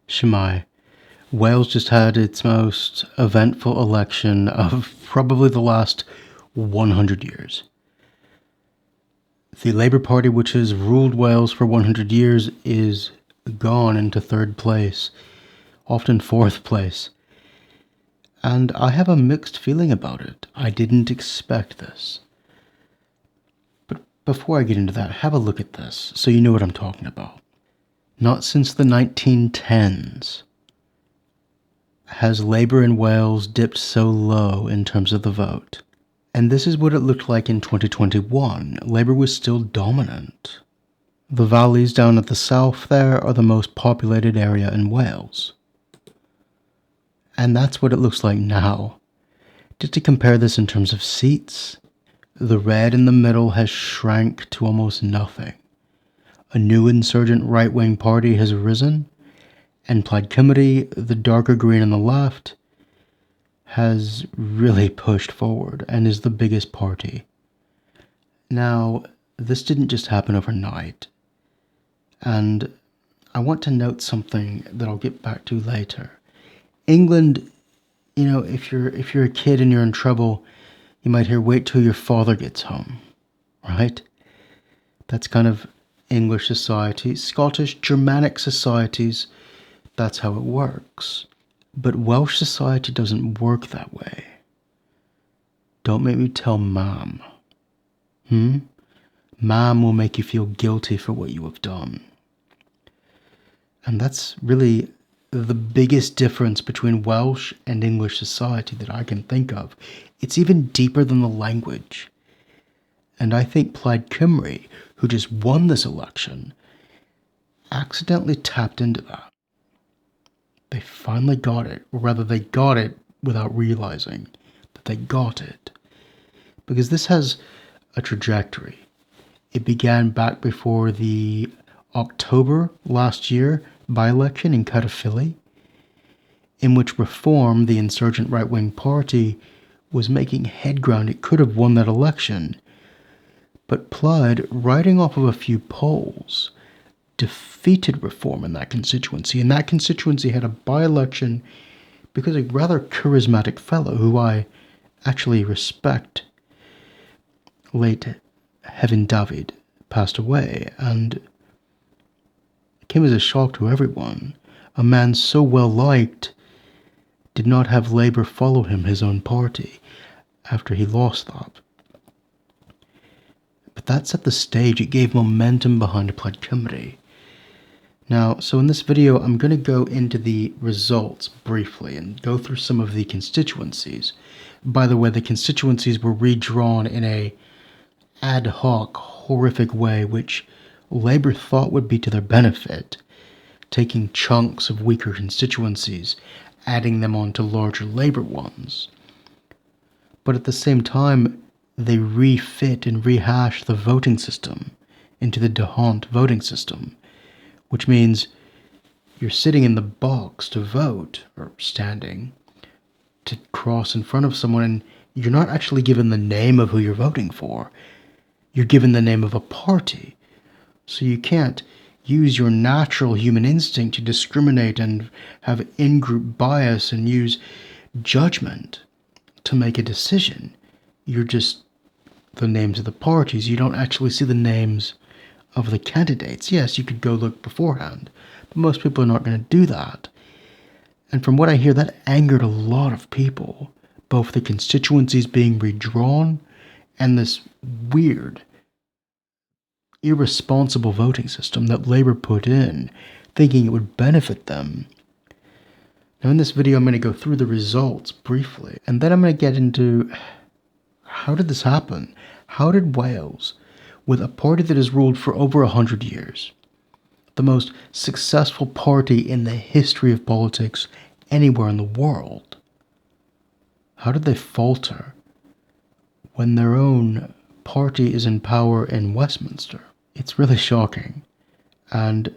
Shemai, Wales just had its most eventful election of probably the last 100 years. The Labour Party, which has ruled Wales for 100 years, is gone into third place, often fourth place. And I have a mixed feeling about it. I didn't expect this. But before I get into that, have a look at this so you know what I'm talking about. Not since the 1910s has Labour in Wales dipped so low in terms of the vote. And this is what it looked like in 2021. Labour was still dominant. The valleys down at the south there are the most populated area in Wales. And that's what it looks like now. Just to compare this in terms of seats, the red in the middle has shrank to almost nothing. A new insurgent right-wing party has risen, and Plaid Cymru, the darker green on the left, has really pushed forward and is the biggest party. Now, this didn't just happen overnight, and I want to note something that I'll get back to later. England, if you're a kid and you're in trouble, you might hear, wait till your father gets home, right? That's kind of English society. Scottish, Germanic societies, that's how it works. But Welsh society doesn't work that way. Don't make me tell Mom. Mom will make you feel guilty for what you have done. And that's really the biggest difference between Welsh and English society that I can think of. It's even deeper than the language. And I think Plaid Cymru, who just won this election, accidentally tapped into that. They finally got it, or rather they got it without realizing that they got it. Because this has a trajectory. It began back before the October last year by-election in Caerphilly, in which Reform, the insurgent right-wing party, was making headground. It could have won that election. But Plaid, riding off of a few polls, defeated Reform in that constituency. And that constituency had a by-election because a rather charismatic fellow who I actually respect, late Heaven David, passed away, and it came as a shock to everyone. A man so well liked did not have Labour follow him, his own party, after he lost that. But that set the stage. It gave momentum behind Plaid Cymru. Now, so in this video, I'm going to go into the results briefly and go through some of the constituencies. By the way, the constituencies were redrawn in a ad hoc, horrific way, which Labour thought would be to their benefit, taking chunks of weaker constituencies, adding them onto larger Labour ones. But at the same time, they refit and rehash the voting system into the D'Hondt voting system, which means you're sitting in the box to vote, or standing, to cross in front of someone, and you're not actually given the name of who you're voting for. You're given the name of a party. So you can't use your natural human instinct to discriminate and have in-group bias and use judgment to make a decision. You're just the names of the parties. You don't actually see the names of the candidates. Yes, you could go look beforehand, but most people are not going to do that. And from what I hear, that angered a lot of people, both the constituencies being redrawn and this weird, irresponsible voting system that Labour put in, thinking it would benefit them. Now in this video, I'm going to go through the results briefly, and then I'm going to get into how did this happen? How did Wales, with a party that has ruled for over 100 years, the most successful party in the history of politics anywhere in the world, how did they falter when their own party is in power in Westminster? It's really shocking, and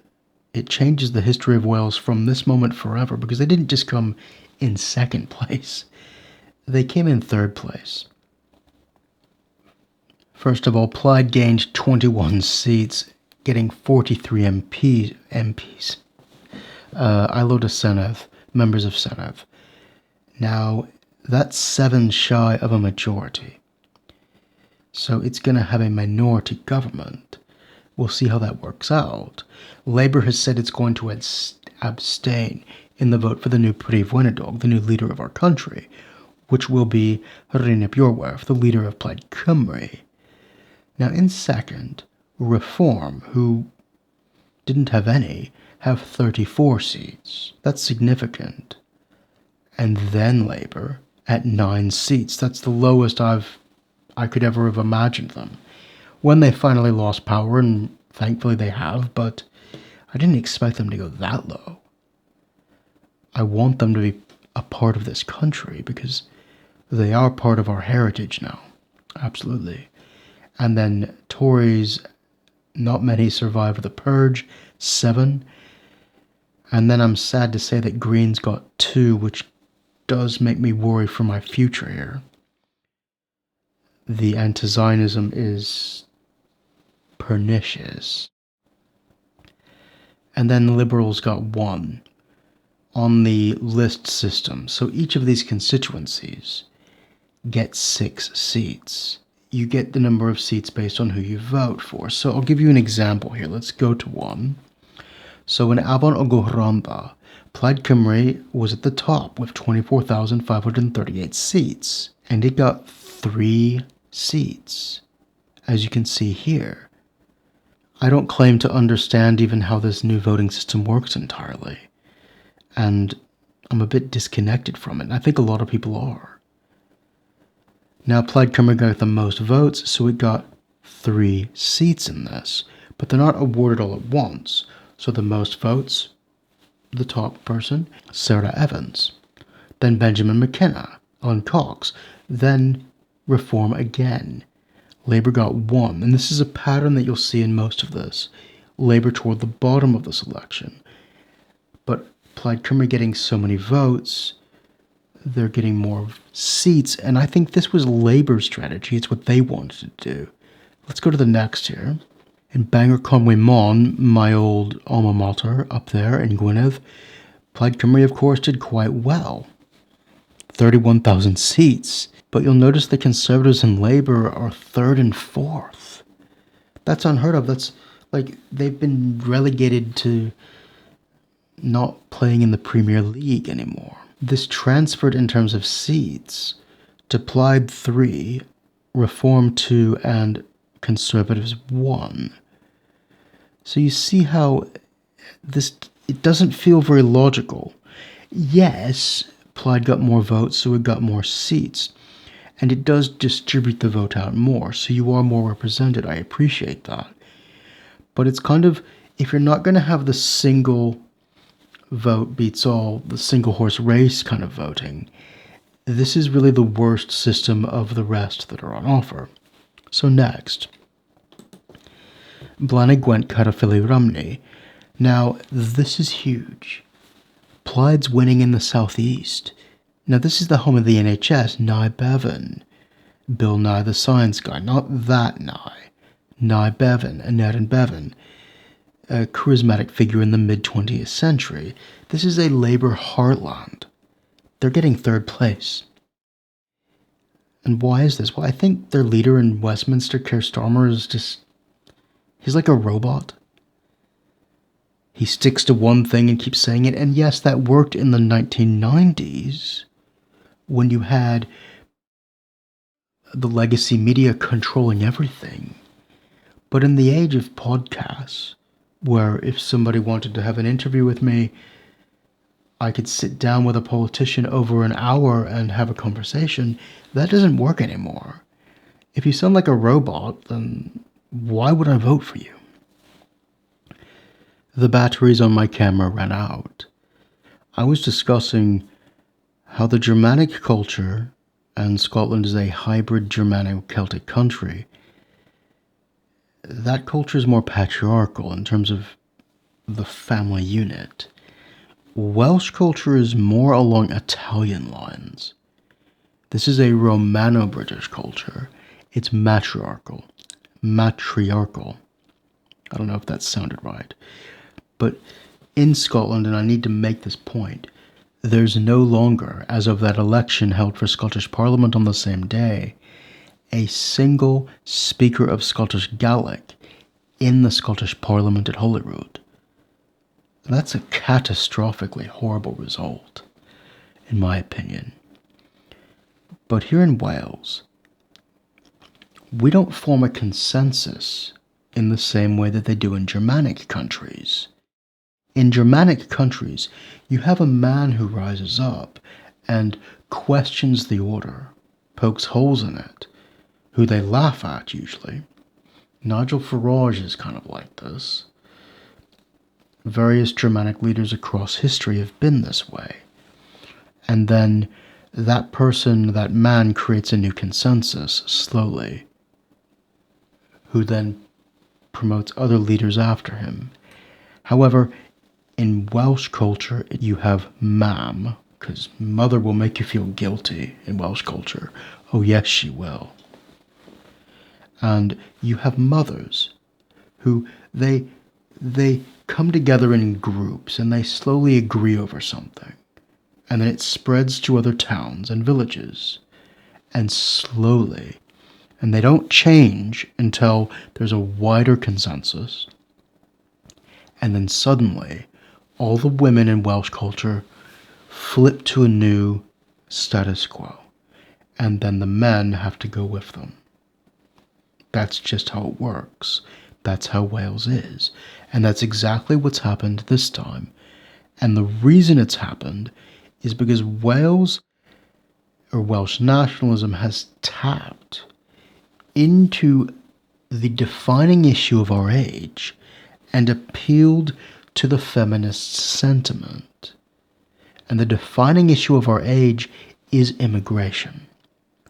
it changes the history of Wales from this moment forever, because they didn't just come in second place. They came in third place. First of all, Plaid gained 21 seats, getting 43 MPs. Aelod of Senedd, members of Senedd. Now, that's 7 shy of a majority. So it's going to have a minority government. We'll see how that works out. Labour has said it's going to abstain in the vote for the new Prif Weinidog, the new leader of our country, which will be Rhyn ap Iorwerth, the leader of Plaid Cymru. Now, in second, Reform, who didn't have any, have 34 seats. That's significant. And then Labour at 9 seats. That's the lowest I could ever have imagined them. When they finally lost power, and thankfully they have, but I didn't expect them to go that low. I want them to be a part of this country because they are part of our heritage now. Absolutely. And then Tories, not many survived the purge, 7. And then I'm sad to say that Greens got 2, which does make me worry for my future here. The Anti-Zionism is pernicious. And then the Liberals got 1 on the list system. So each of these constituencies gets 6 seats. You get the number of seats based on who you vote for. So I'll give you an example here. Let's go to 1. So in Afon Ogwranda, Plaid Cymru was at the top with 24,538 seats, and it got 3 seats, as you can see here. I don't claim to understand even how this new voting system works entirely, and I'm a bit disconnected from it, and I think a lot of people are. Now, Plaid Cymru got the most votes, so it got 3 seats in this, but they're not awarded all at once. So the most votes, the top person, Sarah Evans, then Benjamin McKenna, Alan Cox, then Reform again. Labour got 1, and this is a pattern that you'll see in most of this. Labour toward the bottom of this election. But Plaid Cymru getting so many votes, they're getting more seats, and I think this was Labour's strategy. It's what they wanted to do. Let's go to the next here. In Bangor Conwy Mon, my old alma mater up there in Gwynedd, Plaid Cymru, of course, did quite well. 31,000 seats. But you'll notice the Conservatives and Labour are 3rd and 4th. That's unheard of. That's like they've been relegated to not playing in the Premier League anymore. This transferred in terms of seats to Plaid 3, Reform 2, and Conservatives 1. So you see how it doesn't feel very logical. Yes, Plaid got more votes, so it got more seats. And it does distribute the vote out more, so you are more represented. I appreciate that. But it's kind of, if you're not going to have the single vote beats all, the single horse race kind of voting, this is really the worst system of the rest that are on offer. So next, Blanna Gwent Carafili Rumney. Now, this is huge. Plaid's winning in the southeast. Now, this is the home of the NHS, Nye Bevan. Bill Nye the Science Guy, not that Nye. Nye Bevan, Aneurin Bevan, a charismatic figure in the mid-20th century. This is a Labour heartland. They're getting 3rd place. And why is this? Well, I think their leader in Westminster, Keir Starmer, is just... he's like a robot. He sticks to one thing and keeps saying it. And yes, that worked in the 1990s when you had the legacy media controlling everything. But in the age of podcasts, where if somebody wanted to have an interview with me, I could sit down with a politician over an hour and have a conversation, that doesn't work anymore. If you sound like a robot, then why would I vote for you? The batteries on my camera ran out. I was discussing how the Germanic culture, and Scotland is a hybrid Germano-Celtic country, that culture is more patriarchal in terms of the family unit. Welsh culture is more along Italian lines. This is a Romano-British culture. It's matriarchal. I don't know if that sounded right. But in Scotland, and I need to make this point, there's no longer, as of that election held for Scottish Parliament on the same day, a single speaker of Scottish Gaelic in the Scottish Parliament at Holyrood. That's a catastrophically horrible result, in my opinion. But here in Wales, we don't form a consensus in the same way that they do in Germanic countries. In Germanic countries, you have a man who rises up and questions the order, pokes holes in it, who they laugh at usually. Nigel Farage is kind of like this. Various Germanic leaders across history have been this way. And then that person, that man, creates a new consensus slowly, who then promotes other leaders after him. However, in Welsh culture, you have mam, because mother will make you feel guilty in Welsh culture. Oh yes, she will. And you have mothers who they come together in groups and they slowly agree over something. And then it spreads to other towns and villages. And slowly, and they don't change until there's a wider consensus. And then suddenly, all the women in Welsh culture flip to a new status quo. And then the men have to go with them. That's just how it works. That's how Wales is. And that's exactly what's happened this time. And the reason it's happened is because Wales, or Welsh nationalism, has tapped into the defining issue of our age and appealed to the feminist sentiment. And the defining issue of our age is immigration.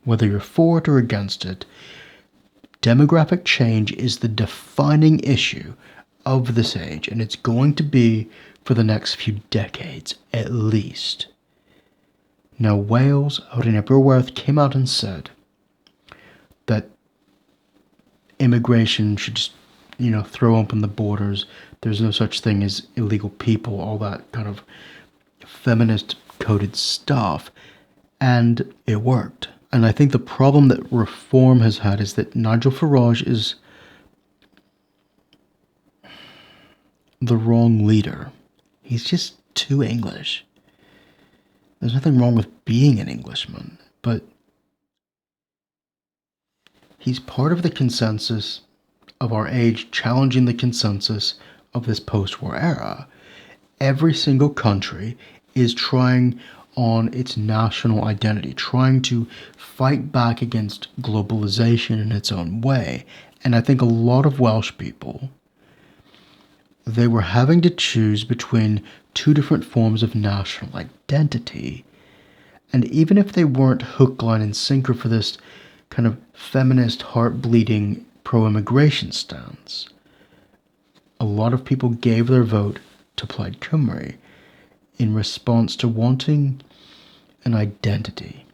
Whether you're for it or against it, demographic change is the defining issue of this age, and it's going to be for the next few decades, at least. Now, Wales, Rhine Brywerth, came out and said that immigration should just, throw open the borders. There's no such thing as illegal people, all that kind of feminist-coded stuff. And it worked. And I think the problem that reform has had is that Nigel Farage is the wrong leader. He's just too English. There's nothing wrong with being an Englishman, but he's part of the consensus of our age, challenging the consensus of this post-war era. Every single country is trying on its national identity, trying to fight back against globalization in its own way. And I think a lot of Welsh people, they were having to choose between two different forms of national identity. And even if they weren't hook, line, and sinker for this kind of feminist, heart-bleeding, pro-immigration stance, a lot of people gave their vote to Plaid Cymru in response to wanting an identity.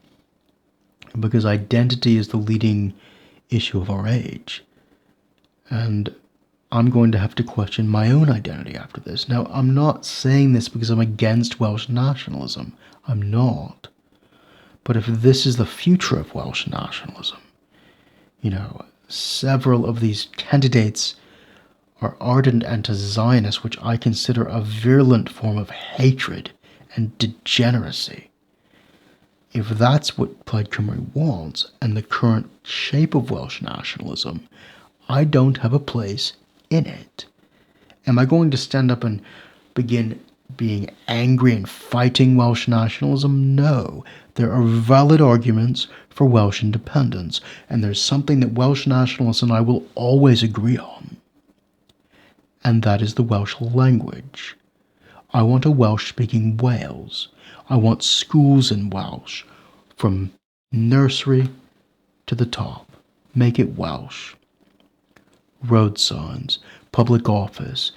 Because identity is the leading issue of our age. And I'm going to have to question my own identity after this. Now, I'm not saying this because I'm against Welsh nationalism. I'm not. But if this is the future of Welsh nationalism, several of these candidates are ardent anti-Zionists, which I consider a virulent form of hatred and degeneracy. If that's what Plaid Cymru wants, and the current shape of Welsh nationalism, I don't have a place in it. Am I going to stand up and begin being angry and fighting Welsh nationalism? No. There are valid arguments for Welsh independence, and there's something that Welsh nationalists and I will always agree on. And that is the Welsh language. I want a Welsh-speaking Wales. I want schools in Welsh, from nursery to the top. Make it Welsh. Road signs, public office,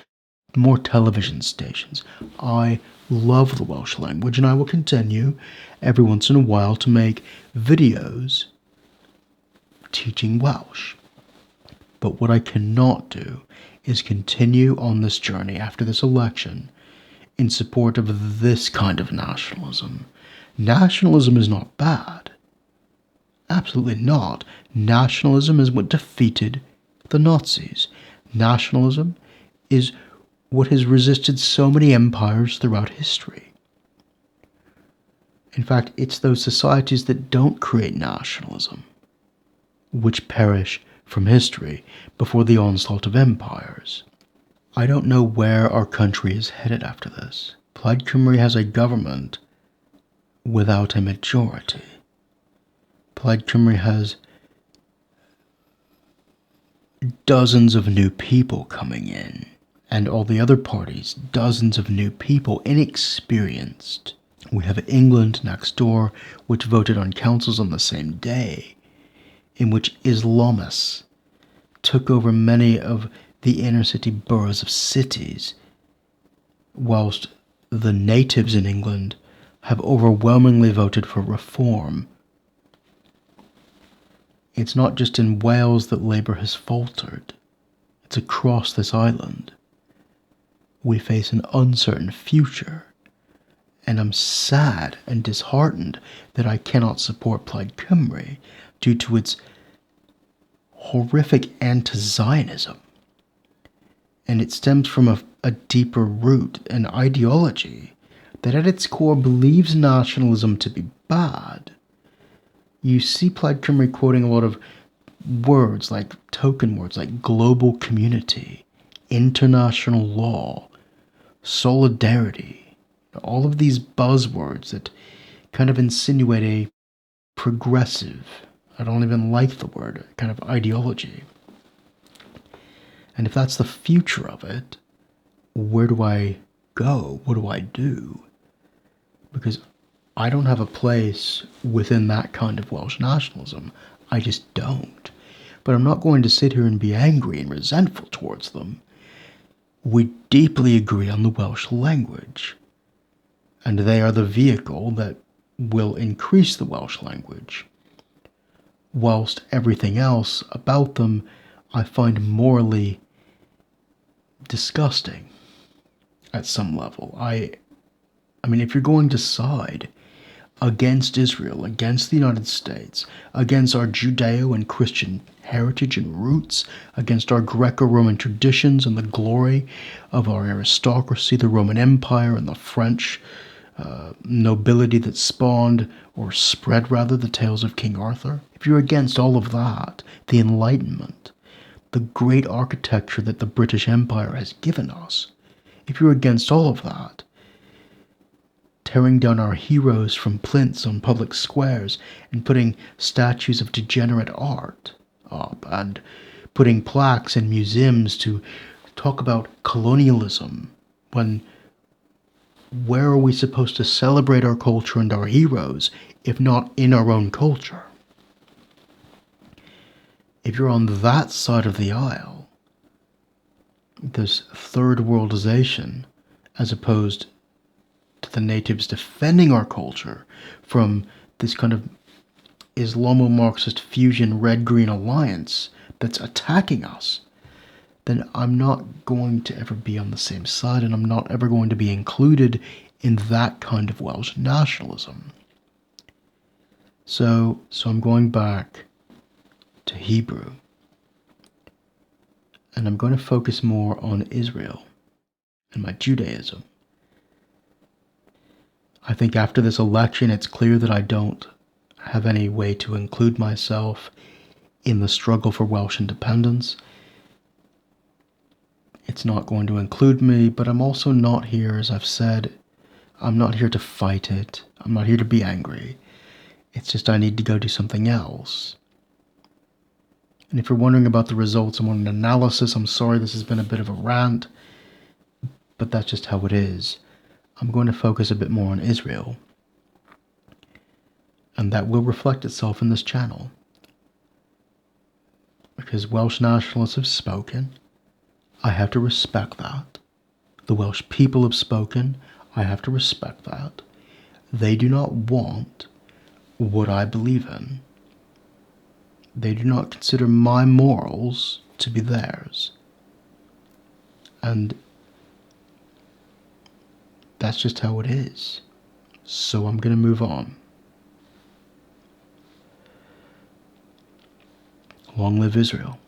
more television stations. I love the Welsh language, and I will continue every once in a while to make videos teaching Welsh. But what I cannot do is continue on this journey after this election in support of this kind of nationalism. Nationalism is not bad. Absolutely not. Nationalism is what defeated the Nazis. Nationalism is what has resisted so many empires throughout history. In fact, it's those societies that don't create nationalism which perish from history before the onslaught of empires. I don't know where our country is headed after this. Plaid Cymru has a government without a majority. Plaid Cymru has dozens of new people coming in, and all the other parties, dozens of new people, inexperienced. We have England next door, which voted on councils on the same day, in which Islamists took over many of the inner city boroughs of cities, whilst the natives in England have overwhelmingly voted for reform. It's not just in Wales that Labour has faltered. It's across this island. We face an uncertain future, and I'm sad and disheartened that I cannot support Plaid Cymru due to its horrific anti-Zionism. And it stems from a deeper root, an ideology that at its core believes nationalism to be bad. You see Plaid Cymru quoting a lot of words, like token words, like global community, international law, solidarity, all of these buzzwords that kind of insinuate a progressive, I don't even like the word, kind of ideology. And if that's the future of it, where do I go? What do I do? Because I don't have a place within that kind of Welsh nationalism. I just don't. But I'm not going to sit here and be angry and resentful towards them. We deeply agree on the Welsh language, and they are the vehicle that will increase the Welsh language, whilst everything else about them I find morally disgusting at some level. I mean, if you're going to side against Israel, against the United States, against our Judeo and Christian heritage and roots, against our Greco-Roman traditions and the glory of our aristocracy, the Roman Empire and the French nobility that spawned, or spread rather, the tales of King Arthur, if you're against all of that, the Enlightenment, the great architecture that the British Empire has given us, if you're against all of that, tearing down our heroes from plinths on public squares and putting statues of degenerate art up and putting plaques in museums to talk about colonialism, when where are we supposed to celebrate our culture and our heroes if not in our own culture? If you're on that side of the aisle, this third worldization, as opposed to the natives defending our culture from this kind of Islamo-Marxist fusion red-green alliance that's attacking us, then I'm not going to ever be on the same side, and I'm not ever going to be included in that kind of Welsh nationalism. So I'm going back to Hebrew, and I'm going to focus more on Israel and my Judaism. I think after this election, it's clear that I don't have any way to include myself in the struggle for Welsh independence. It's not going to include me, but I'm also not here, as I've said, I'm not here to fight it. I'm not here to be angry. It's just I need to go do something else. And if you're wondering about the results, I'm on an analysis. I'm sorry this has been a bit of a rant, but that's just how it is. I'm going to focus a bit more on Israel, and that will reflect itself in this channel. Because Welsh nationalists have spoken, I have to respect that. The Welsh people have spoken, I have to respect that. They do not want what I believe in. They do not consider my morals to be theirs. And that's just how it is. So I'm going to move on. Long live Israel.